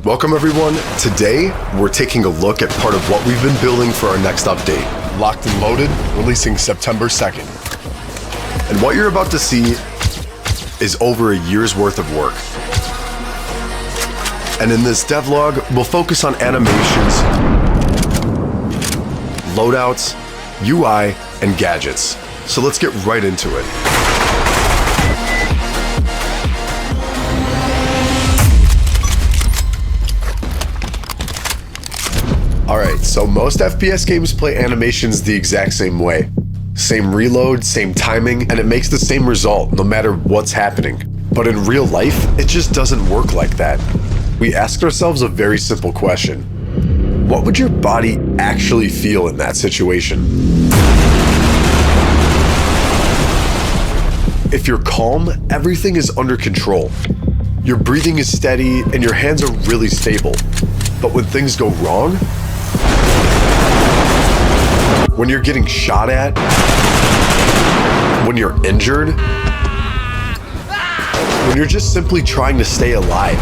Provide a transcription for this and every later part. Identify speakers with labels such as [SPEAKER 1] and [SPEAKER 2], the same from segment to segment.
[SPEAKER 1] Welcome everyone. Today, we're taking a look at part of what we've been building for our next update. Locked and Loaded, releasing September 2nd. And what you're about to see is over a year's worth of work. And in this devlog, we'll focus on animations, loadouts, UI, and gadgets. So let's get right into it. Alright, so most FPS games play animations the exact same way. Same reload, same timing, and it makes the same result no matter what's happening. But in real life, it just doesn't work like that. We asked ourselves a very simple question. What would your body actually feel in that situation? If you're calm, everything is under control. Your breathing is steady and your hands are really stable. But when things go wrong, when you're getting shot at, when you're injured, when you're just simply trying to stay alive,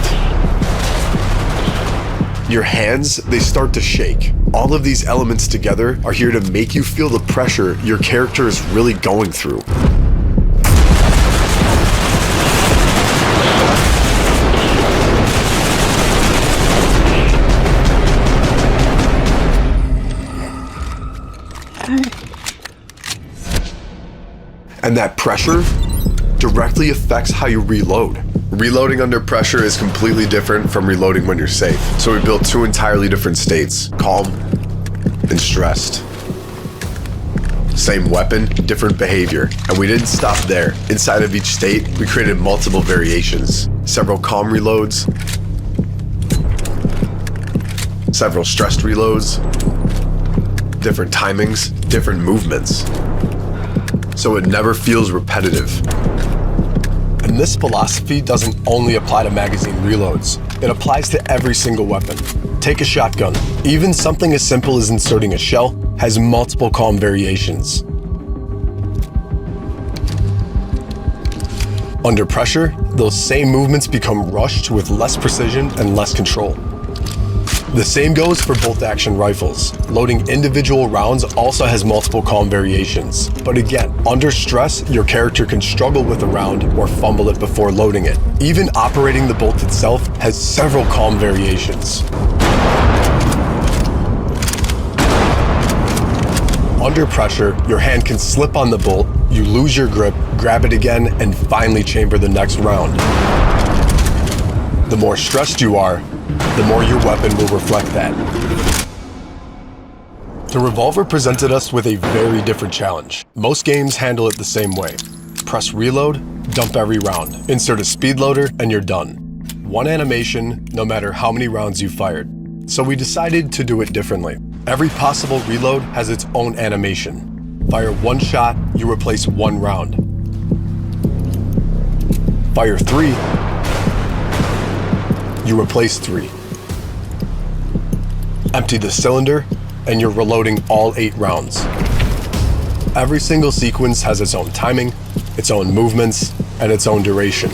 [SPEAKER 1] your hands, they start to shake. All of these elements together are here to make you feel the pressure your character is really going through. And that pressure directly affects how you reload. Reloading under pressure is completely different from reloading when you're safe. So we built two entirely different states, calm and stressed. Same weapon, different behavior. And we didn't stop there. Inside of each state, we created multiple variations. Several calm reloads, several stressed reloads, different timings, different movements. So it never feels repetitive. And this philosophy doesn't only apply to magazine reloads. It applies to every single weapon. Take a shotgun. Even something as simple as inserting a shell has multiple calm variations. Under pressure, those same movements become rushed with less precision and less control. The same goes for bolt-action rifles. Loading individual rounds also has multiple calm variations. But again, under stress, your character can struggle with a round or fumble it before loading it. Even operating the bolt itself has several calm variations. Under pressure, your hand can slip on the bolt, you lose your grip, grab it again, and finally chamber the next round. The more stressed you are, the more your weapon will reflect that. The revolver presented us with a very different challenge. Most games handle it the same way. Press reload, dump every round, insert a speed loader, and you're done. One animation, no matter how many rounds you fired. So we decided to do it differently. Every possible reload has its own animation. Fire one shot, you replace one round. Fire three, you replace three. Empty the cylinder, and you're reloading all 8 rounds. Every single sequence has its own timing, its own movements, and its own duration.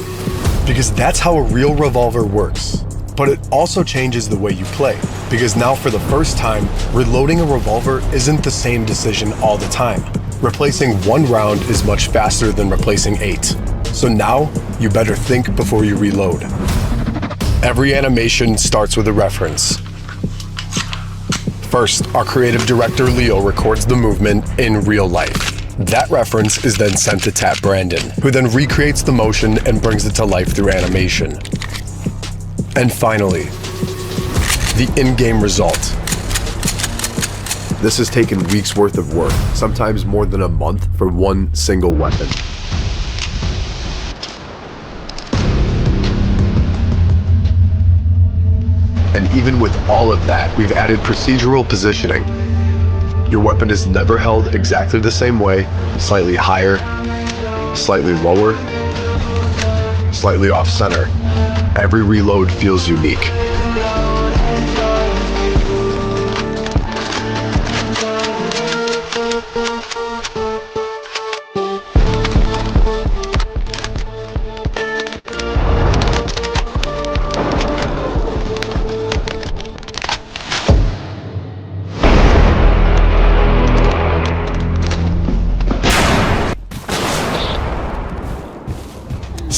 [SPEAKER 1] Because that's how a real revolver works. But it also changes the way you play. Because now for the first time, reloading a revolver isn't the same decision all the time. Replacing one round is much faster than replacing 8. So now, you better think before you reload. Every animation starts with a reference. First, our creative director Leo records the movement in real life. That reference is then sent to Tap Brandon, who then recreates the motion and brings it to life through animation. And finally, the in-game result. This has taken weeks worth of work, sometimes more than a month for one single weapon. And even with all of that, we've added procedural positioning. Your weapon is never held exactly the same way, slightly higher, slightly lower, slightly off center. Every reload feels unique.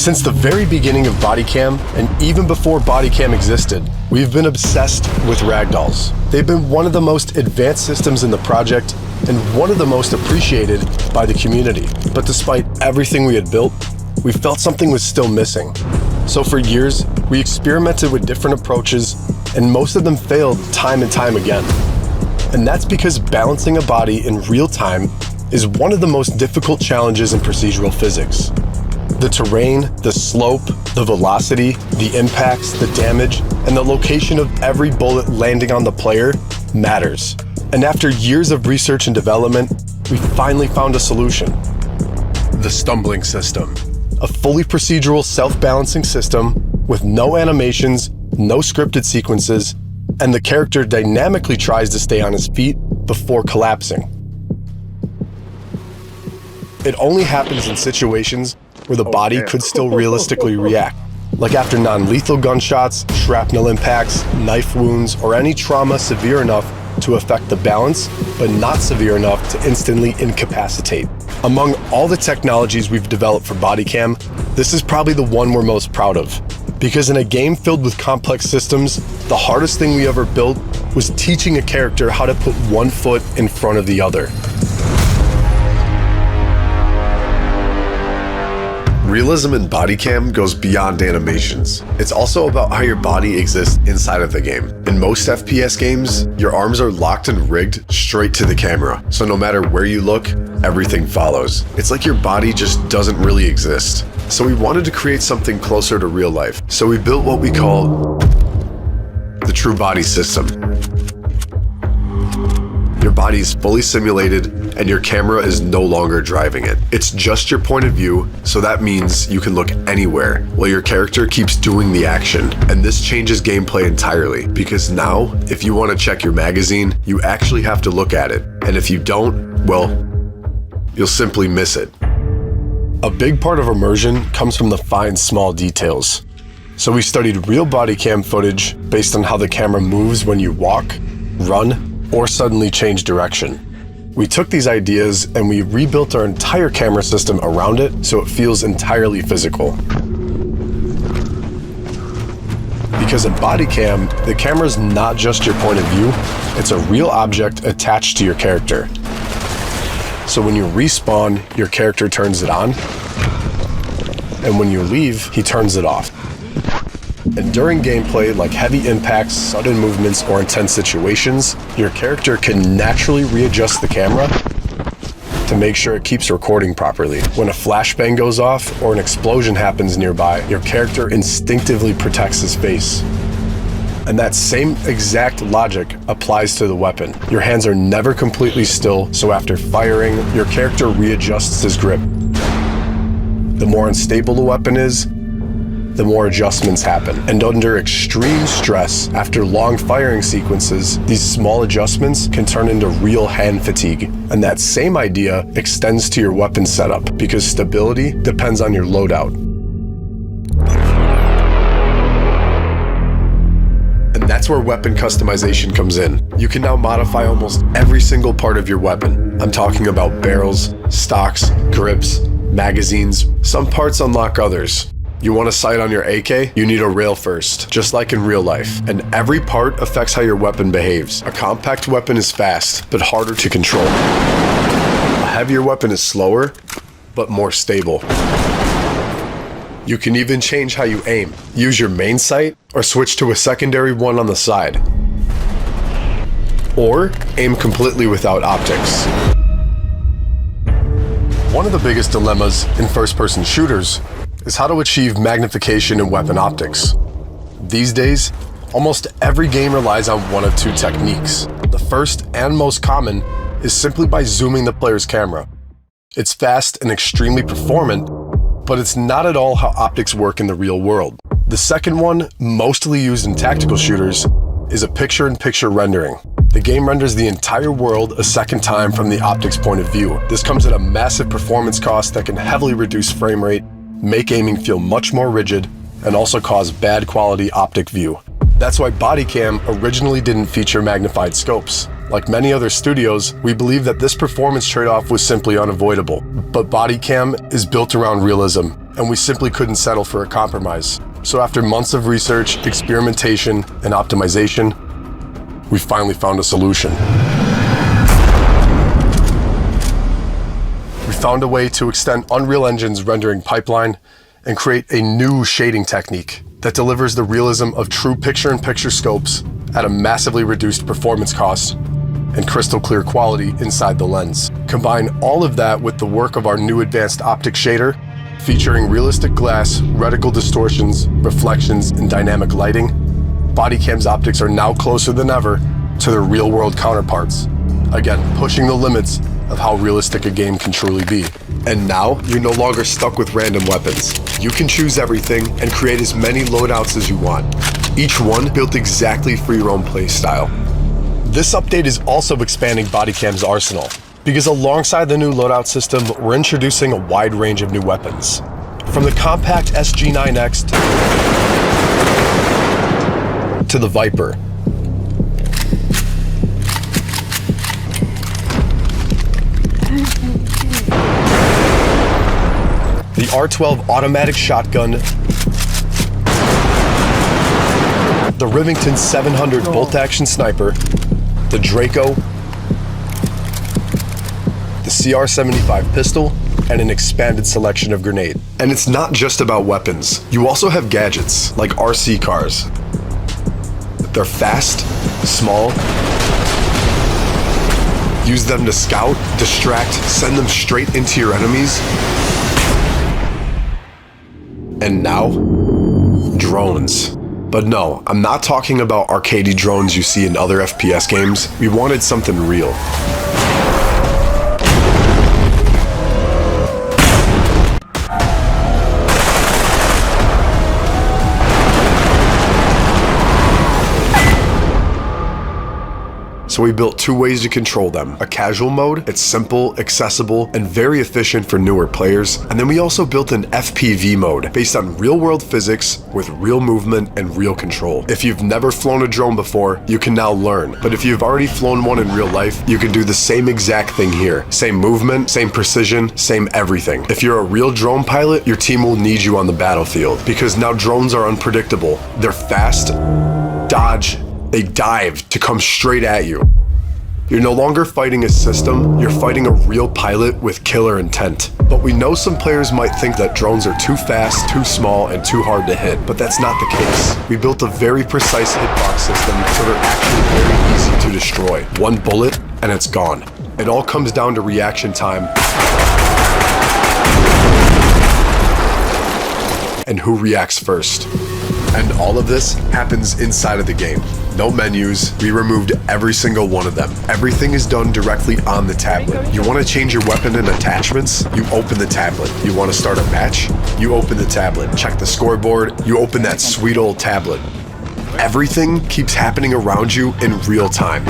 [SPEAKER 1] Since the very beginning of Bodycam, and even before Bodycam existed, we've been obsessed with ragdolls. They've been one of the most advanced systems in the project and one of the most appreciated by the community. But despite everything we had built, we felt something was still missing. So for years, we experimented with different approaches, and most of them failed time and time again. And that's because balancing a body in real time is one of the most difficult challenges in procedural physics. The terrain, the slope, the velocity, the impacts, the damage, and the location of every bullet landing on the player matters. And after years of research and development, we finally found a solution. The stumbling system. A fully procedural self-balancing system with no animations, no scripted sequences, and the character dynamically tries to stay on his feet before collapsing. It only happens in situations where the body could still realistically react, like after non-lethal gunshots, shrapnel impacts, knife wounds, or any trauma severe enough to affect the balance, but not severe enough to instantly incapacitate. Among all the technologies we've developed for Bodycam, this is probably the one we're most proud of. Because in a game filled with complex systems, the hardest thing we ever built was teaching a character how to put one foot in front of the other.
[SPEAKER 2] Realism in Bodycam goes beyond animations. It's also about how your body exists inside of the game. In most FPS games, your arms are locked and rigged straight to the camera, so no matter where you look, everything follows. It's like your body just doesn't really exist. So we wanted to create something closer to real life. So we built what we call the true body system. Your body is fully simulated and your camera is no longer driving it. It's just your point of view, so that means you can look anywhere while your character keeps doing the action. And this changes gameplay entirely, because now, if you want to check your magazine, you actually have to look at it. And if you don't, well, you'll simply miss it.
[SPEAKER 1] A big part of immersion comes from the fine, small details. So we studied real Bodycam footage based on how the camera moves when you walk, run, or suddenly change direction. We took these ideas and we rebuilt our entire camera system around it so it feels entirely physical. Because in Bodycam, the camera's not just your point of view, it's a real object attached to your character. So when you respawn, your character turns it on, and when you leave, he turns it off. And during gameplay, like heavy impacts, sudden movements, or intense situations, your character can naturally readjust the camera to make sure it keeps recording properly. When a flashbang goes off or an explosion happens nearby, your character instinctively protects his face. And that same exact logic applies to the weapon. Your hands are never completely still, so after firing, your character readjusts his grip. The more unstable the weapon is, the more adjustments happen. And under extreme stress, after long firing sequences, these small adjustments can turn into real hand fatigue. And that same idea extends to your weapon setup, because stability depends on your loadout. And that's where weapon customization comes in. You can now modify almost every single part of your weapon. I'm talking about barrels, stocks, grips, magazines. Some parts unlock others. You want a sight on your AK? You need a rail first, just like in real life. And every part affects how your weapon behaves. A compact weapon is fast, but harder to control. A heavier weapon is slower, but more stable. You can even change how you aim. Use your main sight, or switch to a secondary one on the side. Or aim completely without optics. One of the biggest dilemmas in first-person shooters is how to achieve magnification in weapon optics. These days, almost every game relies on one of two techniques. The first and most common is simply by zooming the player's camera. It's fast and extremely performant, but it's not at all how optics work in the real world. The second one, mostly used in tactical shooters, is a picture-in-picture rendering. The game renders the entire world a second time from the optics point of view. This comes at a massive performance cost that can heavily reduce frame rate, make aiming feel much more rigid, and also cause bad quality optic view. That's why Bodycam originally didn't feature magnified scopes. Like many other studios, we believe that this performance trade-off was simply unavoidable. But Bodycam is built around realism, and we simply couldn't settle for a compromise. So after months of research, experimentation, and optimization, we finally found a solution. We found a way to extend Unreal Engine's rendering pipeline and create a new shading technique that delivers the realism of true picture-in-picture scopes at a massively reduced performance cost and crystal clear quality inside the lens. Combine all of that with the work of our new advanced optic shader, featuring realistic glass, reticle distortions, reflections, and dynamic lighting. Bodycam's optics are now closer than ever to their real-world counterparts. Again, pushing the limits of how realistic a game can truly be.
[SPEAKER 2] And now, you're no longer stuck with random weapons. You can choose everything and create as many loadouts as you want. Each one built exactly for your own playstyle.
[SPEAKER 1] This update is also expanding Bodycam's arsenal, because alongside the new loadout system, we're introducing a wide range of new weapons. From the compact SG9X to the Viper. The R12 automatic shotgun, the Rivington 700 bolt-action sniper, the Draco, the CR75 pistol, and an expanded selection of grenade.
[SPEAKER 2] And it's not just about weapons. You also have gadgets, like RC cars. They're fast, small. Use them to scout, distract, send them straight into your enemies. And now, drones. But no, I'm not talking about arcadey drones you see in other FPS games. We wanted something real. So we built two ways to control them. A casual mode, it's simple, accessible, and very efficient for newer players. And then we also built an FPV mode based on real-world physics with real movement and real control. If you've never flown a drone before, you can now learn. But if you've already flown one in real life, you can do the same exact thing here. Same movement, same precision, same everything. If you're a real drone pilot, your team will need you on the battlefield, because now drones are unpredictable. They're fast, dodge, they dive to come straight at you. You're no longer fighting a system, you're fighting a real pilot with killer intent. But we know some players might think that drones are too fast, too small, and too hard to hit, but that's not the case. We built a very precise hitbox system, so they're actually very easy to destroy. One bullet, and it's gone. It all comes down to reaction time and who reacts first. And all of this happens inside of the game. No menus, we removed every single one of them. Everything is done directly on the tablet. You want to change your weapon and attachments? You open the tablet. You want to start a match? You open the tablet. Check the scoreboard? You open that sweet old tablet. Everything keeps happening around you in real time.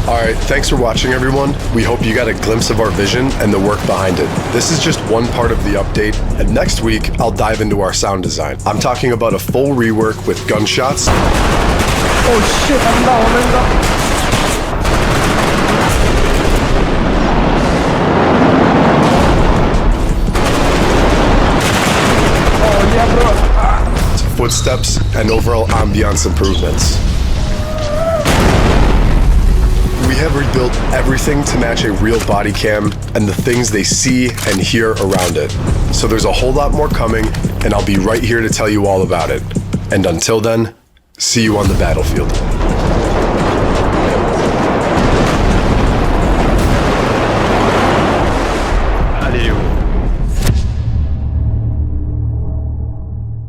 [SPEAKER 1] Alright, thanks for watching everyone. We hope you got a glimpse of our vision and the work behind it. This is just one part of the update, and next week I'll dive into our sound design. I'm talking about a full rework with gunshots.
[SPEAKER 3] Oh shit, I'm down. Oh yeah, bro.
[SPEAKER 1] Footsteps and overall ambiance improvements. We have rebuilt everything to match a real body cam and the things they see and hear around it. So there's a whole lot more coming, and I'll be right here to tell you all about it. And until then, see you on the battlefield.